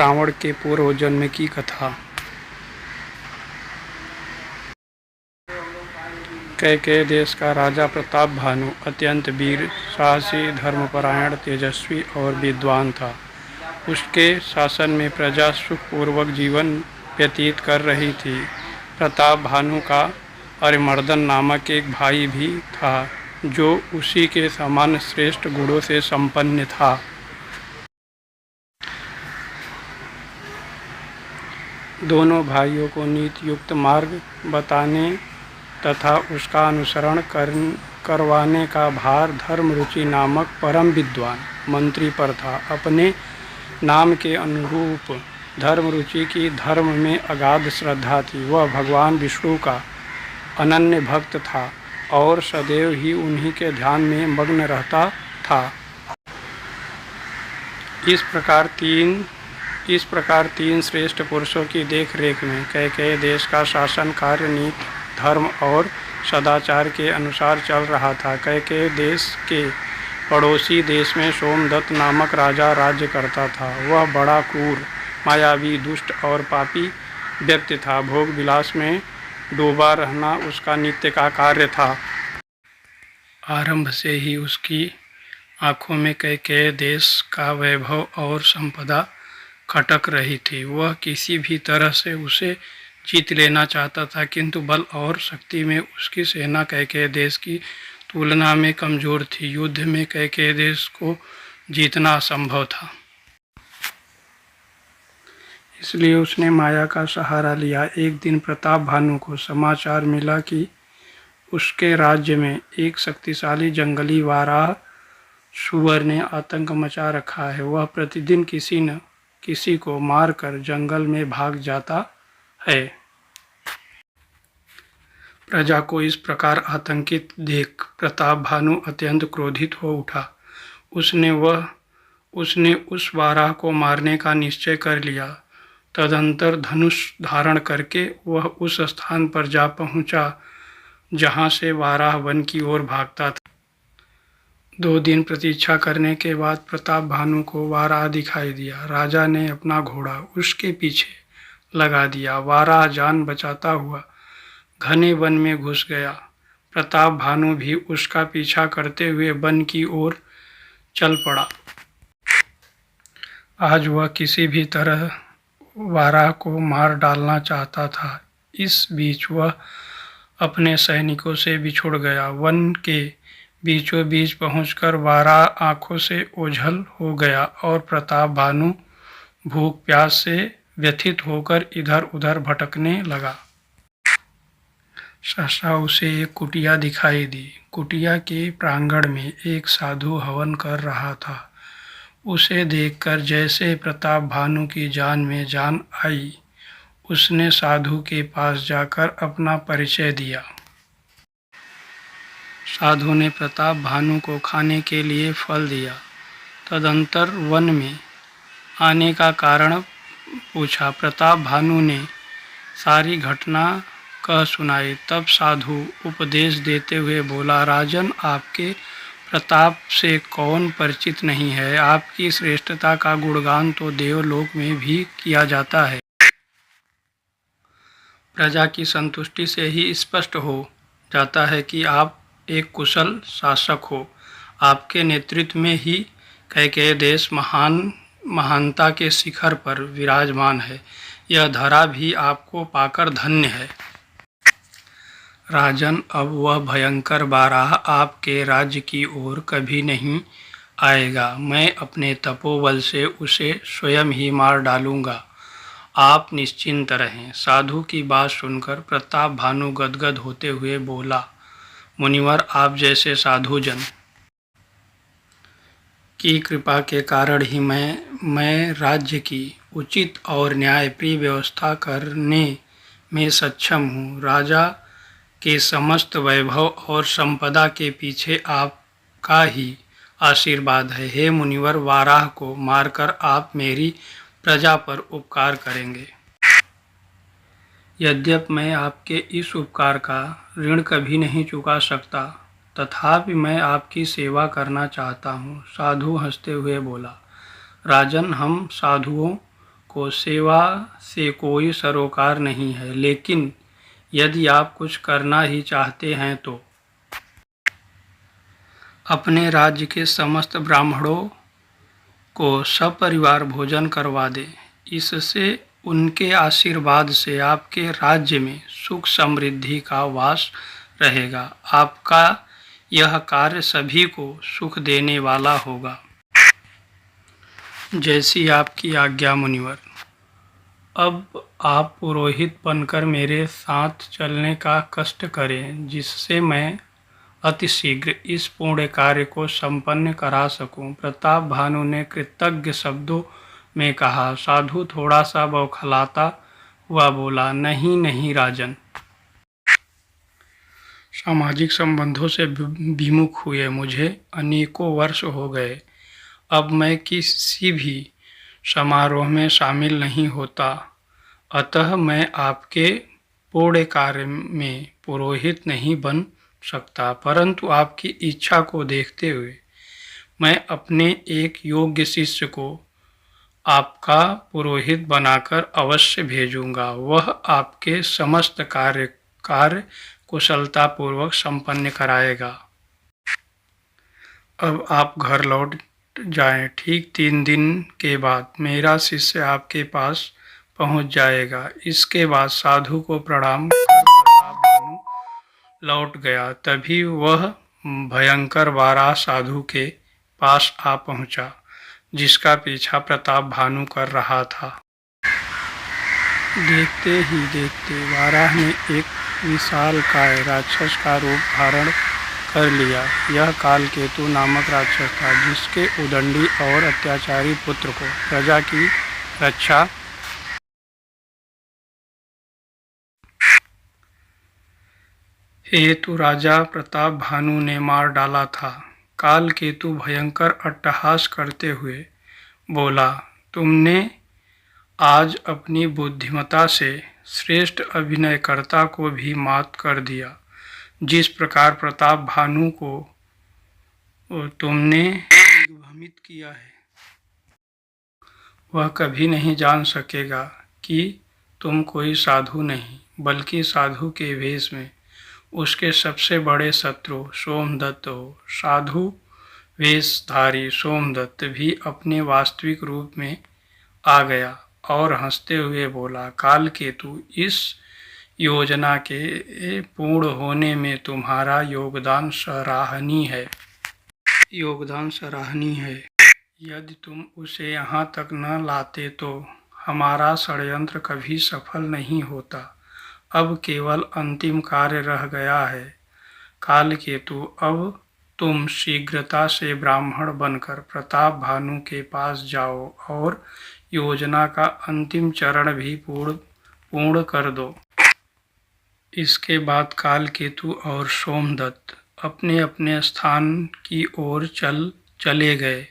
रावण के पूर्व जन्म की कथा। कैकेय देश का राजा प्रताप भानु अत्यंत वीर, साहसी, धर्मपरायण, तेजस्वी और विद्वान था। उसके शासन में प्रजा सुखपूर्वक जीवन व्यतीत कर रही थी। प्रताप भानु का अरिमर्दन नामक एक भाई भी था, जो उसी के समान श्रेष्ठ गुणों से संपन्न था। दोनों भाइयों को नीति युक्त मार्ग बताने तथा उसका अनुसरण करवाने का भार धर्मरुचि नामक परम विद्वान मंत्री पर था। अपने नाम के अनुरूप धर्मरुचि की धर्म में अगाध श्रद्धा थी। वह भगवान विष्णु का अनन्य भक्त था और सदैव ही उन्हीं के ध्यान में मग्न रहता था। इस प्रकार तीन श्रेष्ठ पुरुषों की देखरेख में कैकेय देश का शासन कार्य नीति, धर्म और सदाचार के अनुसार चल रहा था। कैकेय देश के पड़ोसी देश में सोमदत्त नामक राजा राज्य करता था। वह बड़ा क्रूर, मायावी, दुष्ट और पापी व्यक्ति था। भोग विलास में डूबा रहना उसका नित्य का कार्य था। आरंभ से ही उसकी आंखों में कैकेय देश का वैभव और संपदा खटक रही थी। वह किसी भी तरह से उसे जीत लेना चाहता था, किंतु बल और शक्ति में उसकी सेना कैकेय देश की तुलना में कमजोर थी। युद्ध में कैकेय देश को जीतना असंभव था। इसलिए उसने माया का सहारा लिया। एक दिन प्रताप भानु को समाचार मिला कि उसके राज्य में एक शक्तिशाली जंगली वाराह सुअर ने आतंक मचा रखा है। वह प्रतिदिन किसी न किसी को मारकर जंगल में भाग जाता है। प्रजा को इस प्रकार आतंकित देख प्रताप भानु अत्यंत क्रोधित हो उठा। उसने उस वाराह को मारने का निश्चय कर लिया। तदंतर धनुष धारण करके वह उस स्थान पर जा पहुंचा जहां से वाराह वन की ओर भागता था। 2 दिन प्रतीक्षा करने के बाद प्रताप भानु को वाराह दिखाई दिया। राजा ने अपना घोड़ा उसके पीछे लगा दिया। वाराह जान बचाता हुआ घने वन में घुस गया। प्रताप भानु भी उसका पीछा करते हुए वन की ओर चल पड़ा। आज वह किसी भी तरह वाराह को मार डालना चाहता था। इस बीच वह अपने सैनिकों से बिछुड़ गया। वन के बीचों बीच पहुंचकर वाराह आंखों से ओझल हो गया और प्रताप भानु भूख प्यास से व्यथित होकर इधर उधर भटकने लगा। सहसा उसे एक कुटिया दिखाई दी। कुटिया के प्रांगण में एक साधु हवन कर रहा था। उसे देखकर जैसे प्रताप भानु की जान में जान आई। उसने साधु के पास जाकर अपना परिचय दिया। साधु ने प्रताप भानु को खाने के लिए फल दिया। तदंतर वन में आने का कारण पूछा। प्रताप भानु ने सारी घटना कह सुनाई। तब साधु उपदेश देते हुए बोला, राजन, आपके प्रताप से कौन परिचित नहीं है। आपकी श्रेष्ठता का गुणगान तो देवलोक में भी किया जाता है। प्रजा की संतुष्टि से ही स्पष्ट हो जाता है कि आप एक कुशल शासक हो। आपके नेतृत्व में ही कैकेय देश महानता के शिखर पर विराजमान है। यह धरा भी आपको पाकर धन्य है। राजन, अब वह भयंकर वाराह आपके राज्य की ओर कभी नहीं आएगा। मैं अपने तपोबल से उसे स्वयं ही मार डालूंगा। आप निश्चिंत रहें। साधु की बात सुनकर प्रताप भानु गदगद होते हुए बोला, मुनिवर, आप जैसे साधुजन की कृपा के कारण ही मैं राज्य की उचित और न्यायप्रिय व्यवस्था करने में सक्षम हूँ। राजा के समस्त वैभव और संपदा के पीछे आपका ही आशीर्वाद है। हे मुनिवर, वाराह को मारकर आप मेरी प्रजा पर उपकार करेंगे। यद्यपि मैं आपके इस उपकार का ऋण कभी नहीं चुका सकता, तथापि मैं आपकी सेवा करना चाहता हूँ। साधु हंसते हुए बोला, राजन, हम साधुओं को सेवा से कोई सरोकार नहीं है, लेकिन यदि आप कुछ करना ही चाहते हैं तो अपने राज्य के समस्त ब्राह्मणों को सपरिवार भोजन करवा दें। इससे उनके आशीर्वाद से आपके राज्य में सुख समृद्धि का वास रहेगा। आपका यह कार्य सभी को सुख देने वाला होगा। जैसी आपकी आज्ञा मुनिवर। अब आप पुरोहित बनकर मेरे साथ चलने का कष्ट करें, जिससे मैं अतिशीघ्र इस पुण्य कार्य को संपन्न करा सकूं। प्रताप भानु ने कृतज्ञ शब्दों में कहा। साधु थोड़ा सा बौखलाता हुआ बोला, नहीं नहीं राजन, सामाजिक संबंधों से विमुख हुए मुझे अनेकों वर्ष हो गए। अब मैं किसी भी समारोह में शामिल नहीं होता, अतः मैं आपके पुण्य कार्य में पुरोहित नहीं बन सकता, परंतु आपकी इच्छा को देखते हुए मैं अपने एक योग्य शिष्य को आपका पुरोहित बनाकर अवश्य भेजूंगा। वह आपके समस्त कार्य कुशलतापूर्वक संपन्न कराएगा। अब आप घर लौट जाएं। ठीक 3 दिन के बाद मेरा शिष्य आपके पास पहुंच जाएगा। इसके बाद साधु को प्रणाम कर प्रताप भानु लौट गया। तभी वह भयंकर वाराह साधु के पास आ पहुंचा, जिसका पीछा प्रताप भानु कर रहा था। देखते ही देखते वाराह ने एक विशालकाय राक्षस का रूप धारण कर लिया। यह कालकेतु नामक राक्षस था, जिसके उदंडी और अत्याचारी पुत्र को प्रजा की रक्षा हेतु राजा प्रताप भानु ने मार डाला था। कालकेतु भयंकर अट्टहास करते हुए बोला, तुमने आज अपनी बुद्धिमत्ता से श्रेष्ठ अभिनयकर्ता को भी मात कर दिया। जिस प्रकार प्रताप भानु को तुमने भ्रमित किया है, वह कभी नहीं जान सकेगा कि तुम कोई साधु नहीं, बल्कि साधु के वेश में उसके सबसे बड़े शत्रु सोमदत्त हो। साधु वेशधारी सोमदत्त भी अपने वास्तविक रूप में आ गया और हंसते हुए बोला, कालकेतु, इस योजना के पूर्ण होने में तुम्हारा योगदान सराहनीय है। यदि तुम उसे यहाँ तक न लाते तो हमारा षड्यंत्र कभी सफल नहीं होता। अब केवल अंतिम कार्य रह गया है। कालकेतु, अब तुम शीघ्रता से ब्राह्मण बनकर प्रताप भानु के पास जाओ और योजना का अंतिम चरण भी पूर्ण कर दो। इसके बाद कालकेतु और सोमदत्त अपने अपने स्थान की ओर चले गए।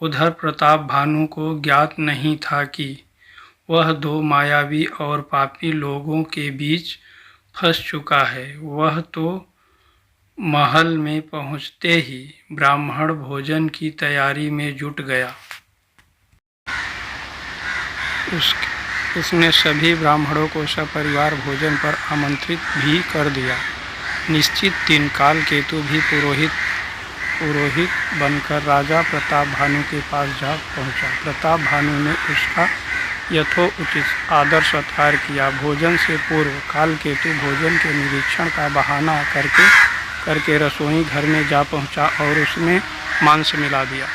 उधर प्रताप भानु को ज्ञात नहीं था कि वह 2 मायावी और पापी लोगों के बीच फंस चुका है। वह तो महल में पहुंचते ही ब्राह्मण भोजन की तैयारी में जुट गया। उसने सभी ब्राह्मणों को सपरिवार भोजन पर आमंत्रित भी कर दिया। निश्चित दिन कालकेतु भी पुरोहित बनकर राजा प्रताप भानु के पास जा पहुंचा। प्रताप भानु ने उसका यथोचित आदर सत्कार किया। भोजन से पूर्व कालकेतु भोजन के निरीक्षण का बहाना करके रसोई घर में जा पहुंचा और उसमें मांस मिला दिया।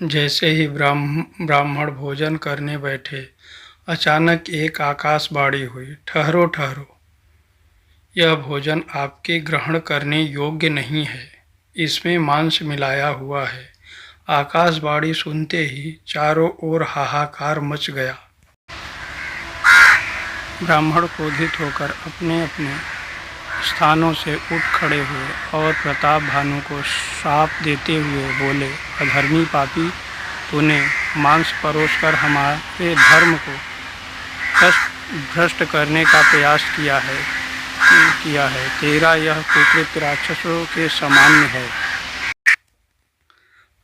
जैसे ही ब्राह्मण भोजन करने बैठे, अचानक एक आकाशवाणी हुई, ठहरो ठहरो, यह भोजन आपके ग्रहण करने योग्य नहीं है, इसमें मांस मिलाया हुआ है। आकाशवाणी सुनते ही चारों ओर हाहाकार मच गया। ब्राह्मण क्रोधित होकर अपने अपने स्थानों से उठ खड़े हुए और प्रताप भानु को श्राप देते हुए बोले, अधर्मी पापी, तूने मांस परोसकर हमारे धर्म को भ्रष्ट करने का प्रयास किया है। तेरा यह कुकृत्य राक्षसों के सामान्य है।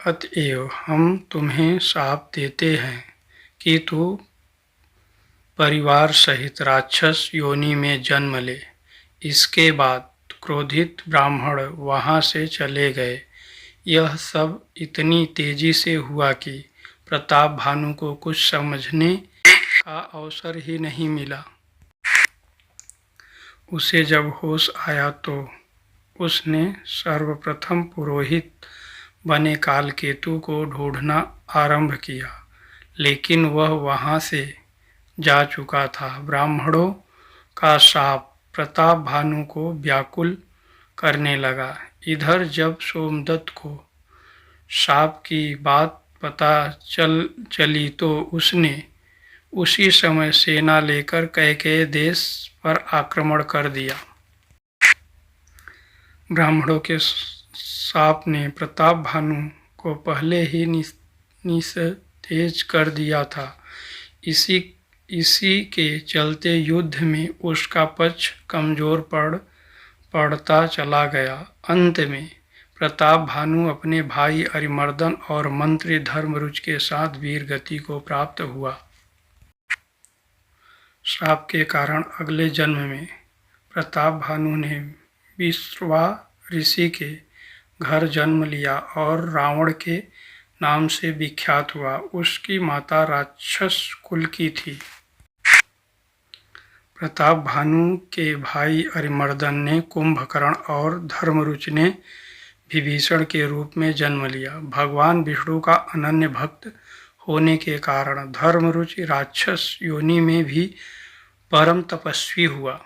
अतएव हम तुम्हें शाप देते हैं कि तू परिवार सहित राक्षस योनि में जन्म ले। इसके बाद क्रोधित ब्राह्मण वहां से चले गए। यह सब इतनी तेजी से हुआ कि प्रताप भानु को कुछ समझने का अवसर ही नहीं मिला। उसे जब होश आया तो उसने सर्वप्रथम पुरोहित बने कालकेतु को ढूंढना आरंभ किया, लेकिन वह वहां से जा चुका था। ब्राह्मणों का शाप प्रताप भानु को व्याकुल करने लगा। इधर जब सोमदत्त को शाप की बात पता चली तो उसने उसी समय सेना लेकर कैकेयी देश पर आक्रमण कर दिया। ब्राह्मणों के शाप ने प्रताप भानु को पहले ही निस्तेज कर दिया था। इसी के चलते युद्ध में उसका पक्ष कमजोर पड़ता चला गया। अंत में प्रताप भानु अपने भाई अरिमर्दन और मंत्री धर्मरुच के साथ वीर गति को प्राप्त हुआ। शाप के कारण अगले जन्म में प्रताप भानु ने विश्रवा ऋषि के घर जन्म लिया और रावण के नाम से विख्यात हुआ। उसकी माता राक्षस कुल की थी। प्रताप भानु के भाई अरिमर्दन ने कुंभकर्ण और धर्मरुच ने विभीषण के रूप में जन्म लिया। भगवान विष्णु का अनन्य भक्त होने के कारण धर्मरुच राक्षस योनि में भी परम तपस्वी हुआ।